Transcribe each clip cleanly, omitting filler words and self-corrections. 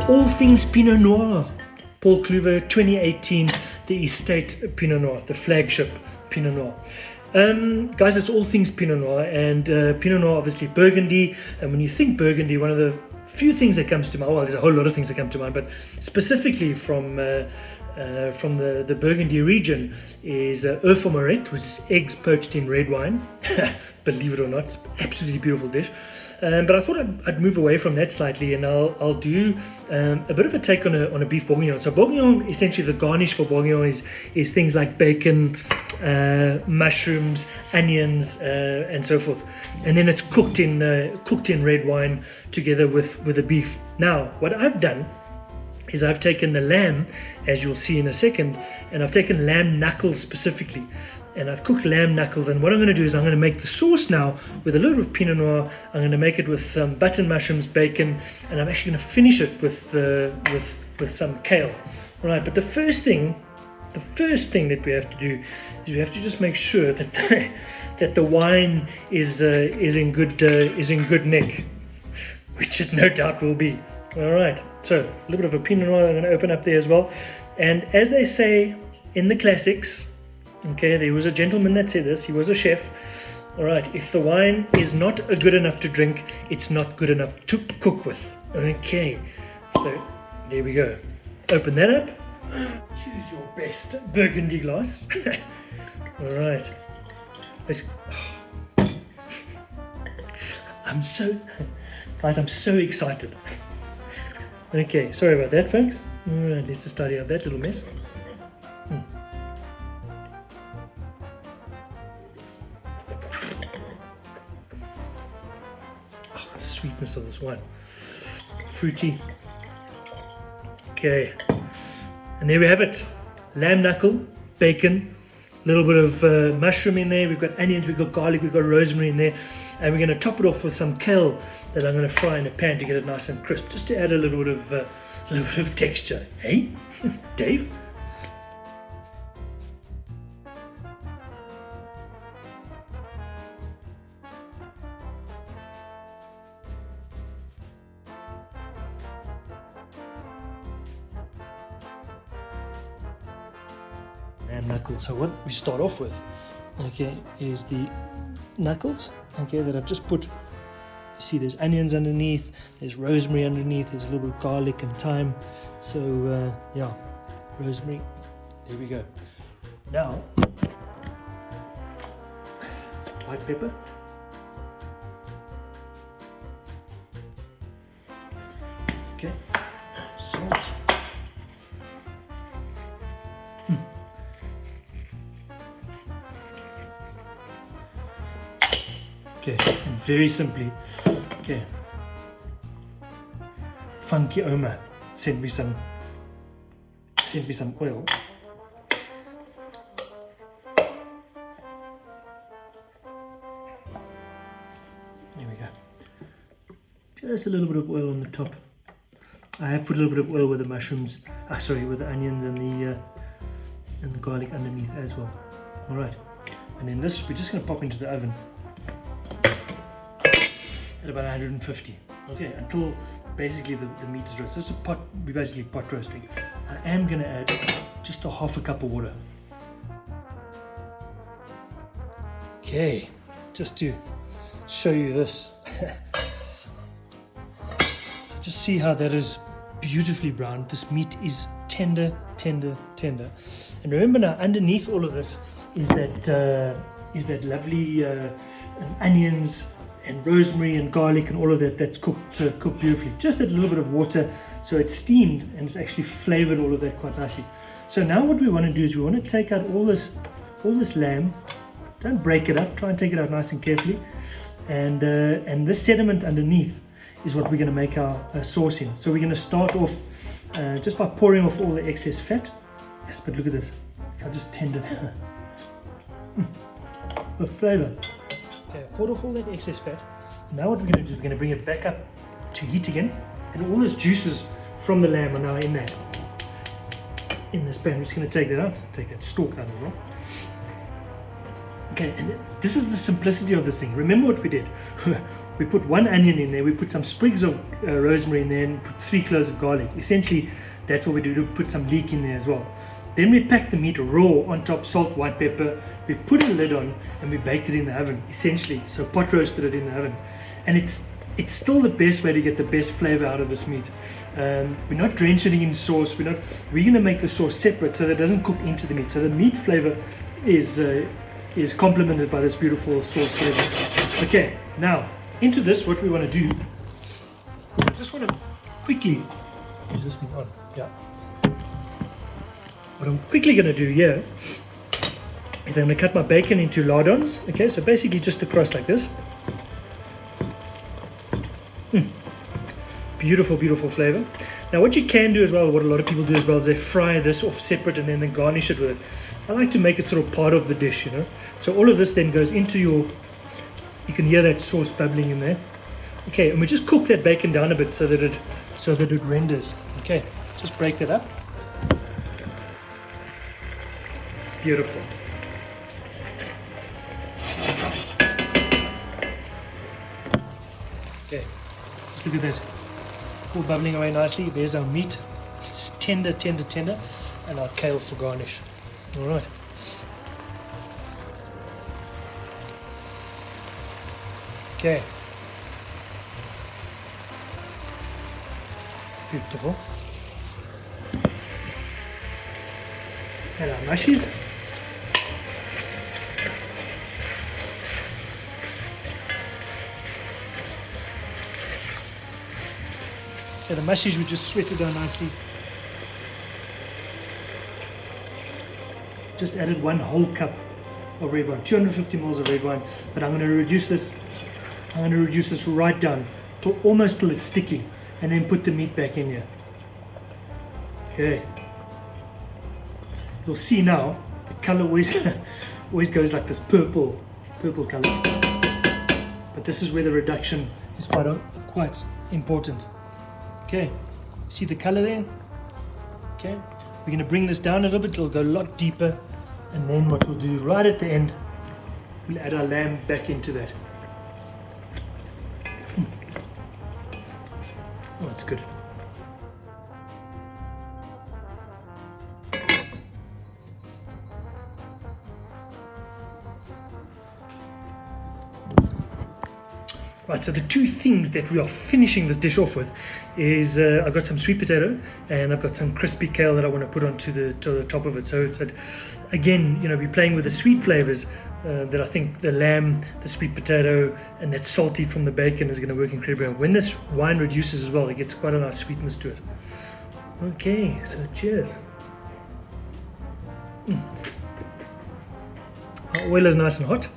all things Pinot Noir. Paul Cluver 2018, the Estate Pinot Noir, the flagship Pinot Noir. Guys, it's all things Pinot Noir, and Pinot Noir, obviously Burgundy. And when you think Burgundy, one of the few things that comes to mind, well, there's a whole lot of things that come to mind, but specifically from the Burgundy region is Oeuf au Moret, which is eggs poached in red wine. Believe it or not, it's an absolutely beautiful dish. But I thought I'd move away from that slightly, and I'll do a bit of a take on a beef bourguignon. So bourguignon, essentially the garnish for bourguignon is things like bacon, mushrooms, onions, and so forth. And then it's cooked in red wine together with the beef. Now, what I've done is I've taken the lamb, as you'll see in a second, and I've taken lamb knuckles specifically. And I've cooked lamb knuckles, and what I'm going to do is I'm going to make the sauce now with a little bit of Pinot Noir. I'm going to make it with some button mushrooms, bacon, and I'm actually going to finish it with some kale. All right, but the first thing that we have to do is we have to just make sure that that the wine is in good nick, which it no doubt will be. All right, so a little bit of a Pinot Noir I'm going to open up there as well. And as they say in the classics, okay, there was a gentleman that said this. He was a chef. All right, if the wine is not good enough to drink, it's not good enough to cook with. Okay, so there we go. Open that up. Choose your best Burgundy glass. All right. I'm so excited. Okay, sorry about that, folks. All right, let's just tidy up that little mess. Sweetness of this wine, fruity. Okay, and there we have it. Lamb knuckle, bacon, a little bit of mushroom in there. We've got onions, we've got garlic, we've got rosemary in there, and we're going to top it off with some kale that I'm going to fry in a pan to get it nice and crisp, just to add a little bit of texture. Hey, Dave. And knuckles. So what we start off with, okay, is the knuckles, okay, that I've just put. You see there's onions underneath, there's rosemary underneath, there's a little bit of garlic and thyme. So yeah, rosemary. There we go. Now some white pepper. Okay, salt. Okay, and very simply, okay, Funky Oma send me some oil. There we go. Just a little bit of oil on the top. I have put a little bit of oil with the mushrooms, with the onions and the garlic underneath as well. All right, and then this we're just going to pop into the oven at about 150, okay, until basically the meat is roasted. So we're basically pot roasting. I am going to add just a half a cup of water. Okay, just to show you this. So just see how that is beautifully browned. This meat is tender. And remember now, underneath all of this is that lovely onions and rosemary and garlic and all of that that's cooked beautifully. Just that little bit of water, so it's steamed and it's actually flavored all of that quite nicely. So now what we want to do is we want to take out all this lamb. Don't break it up. Try and take it out nice and carefully. And this sediment underneath is what we're going to make our sauce in. So we're going to start off just by pouring off all the excess fat. But look at this. I'll just tender that. The flavor. Okay, poured off all that excess fat. Now what we're going to do is we're going to bring it back up to heat again, and all those juices from the lamb are now in this pan. I'm just going to take that out, take that stalk out as well. Okay, and this is the simplicity of this thing. Remember what we did? We put 1 onion in there, we put some sprigs of rosemary in there, and put 3 cloves of garlic. Essentially, that's what we do, to put some leek in there as well. Then we packed the meat raw on top, salt, white pepper. We put a lid on and we baked it in the oven, essentially. So pot roasted it in the oven. And it's still the best way to get the best flavor out of this meat. We're not drenching it in sauce. We're going to make the sauce separate so that it doesn't cook into the meat. So the meat flavor is complemented by this beautiful sauce flavor. Okay, now into this, what we want to do is I just want to quickly use this thing on. Yeah. What I'm quickly going to do here is I'm going to cut my bacon into lardons. Okay, so basically just across like this. Beautiful, beautiful flavor. Now what you can do as well, what a lot of people do as well, is they fry this off separate and then they garnish it with it. I like to make it sort of part of the dish, you know. So all of this then goes into your, you can hear that sauce bubbling in there. Okay, and we just cook that bacon down a bit so that it renders. Okay, just break that up. Beautiful. Okay, just look at that. All bubbling away nicely. There's our meat. It's tender, tender, tender. And our kale for garnish. All right. Okay. Beautiful. And our mushies. Okay, the mushies we just sweated down nicely. Just added 1 whole cup of red wine, 250 ml of red wine. But I'm going to reduce this. I'm going to reduce this right down to almost till it's sticky, and then put the meat back in here. Okay. You'll see now the color always goes like this purple color. But this is where the reduction is quite important. Okay, see the color there? Okay, we're going to bring this down a little bit, it'll go a lot deeper, and then what we'll do right at the end, we'll add our lamb back into that. Oh, that's good. Right, so the 2 things that we are finishing this dish off with is I've got some sweet potato and I've got some crispy kale that I want to put onto the top of it. So it's again, you know, we're playing with the sweet flavors that I think the lamb, the sweet potato, and that salty from the bacon is going to work incredibly well. When this wine reduces as well, it gets quite a nice sweetness to it. Okay, so cheers. Our oil is nice and hot.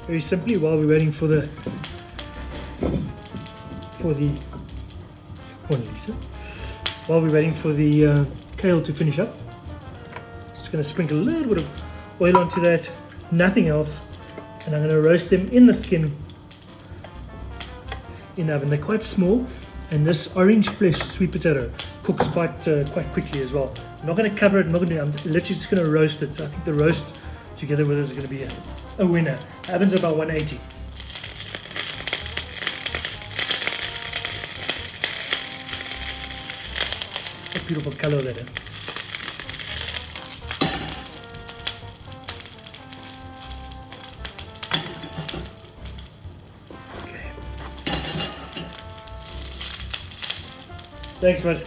Very simply, while we're waiting for the kale to finish up, just going to sprinkle a little bit of oil onto that, nothing else, and I'm going to roast them in the skin in the oven. They're quite small, and this orange flesh sweet potato cooks quite quickly as well. I'm not going to cover it. I'm literally just going to roast it. So I think the roast together with this is going to be a winner. The oven's about 180. What beautiful color that is. Okay. Thanks, bud.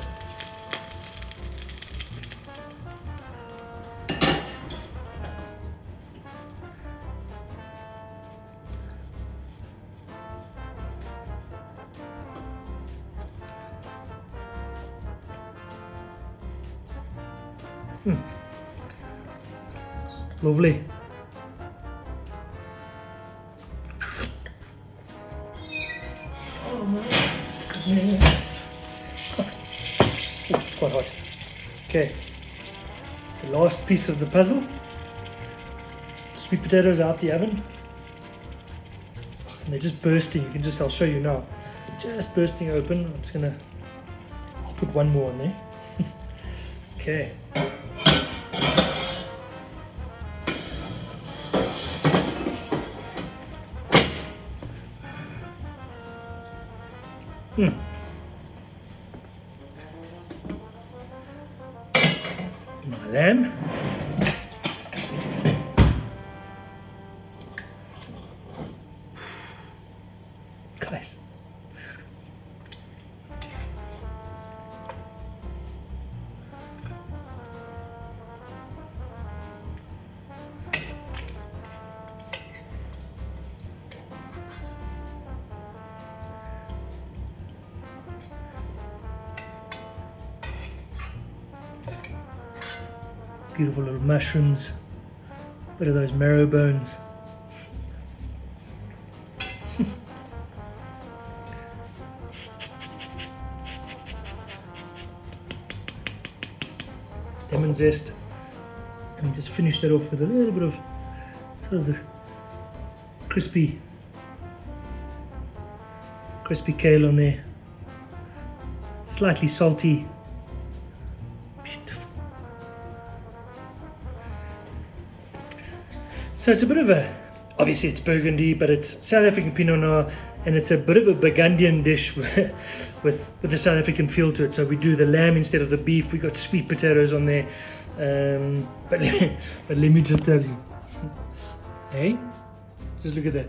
Lovely. Oh my goodness. Oh, it's quite hot. Okay, the last piece of the puzzle. sweet potatoes out the oven. And they're just bursting. You can just, I'll show you now. Just bursting open. I'm just gonna, I'll put one more on there. Okay. My lamb. Guys. Beautiful little mushrooms, bit of those marrow bones. Lemon zest, and we just finish that off with a little bit of sort of the crispy kale on there, slightly salty. Beautiful. So it's a bit of a, obviously it's Burgundy, but it's South African Pinot Noir, and it's a bit of a Burgundian dish with the South African feel to it. So we do the lamb instead of the beef. We got sweet potatoes on there, but let me just tell you, hey, just look at that.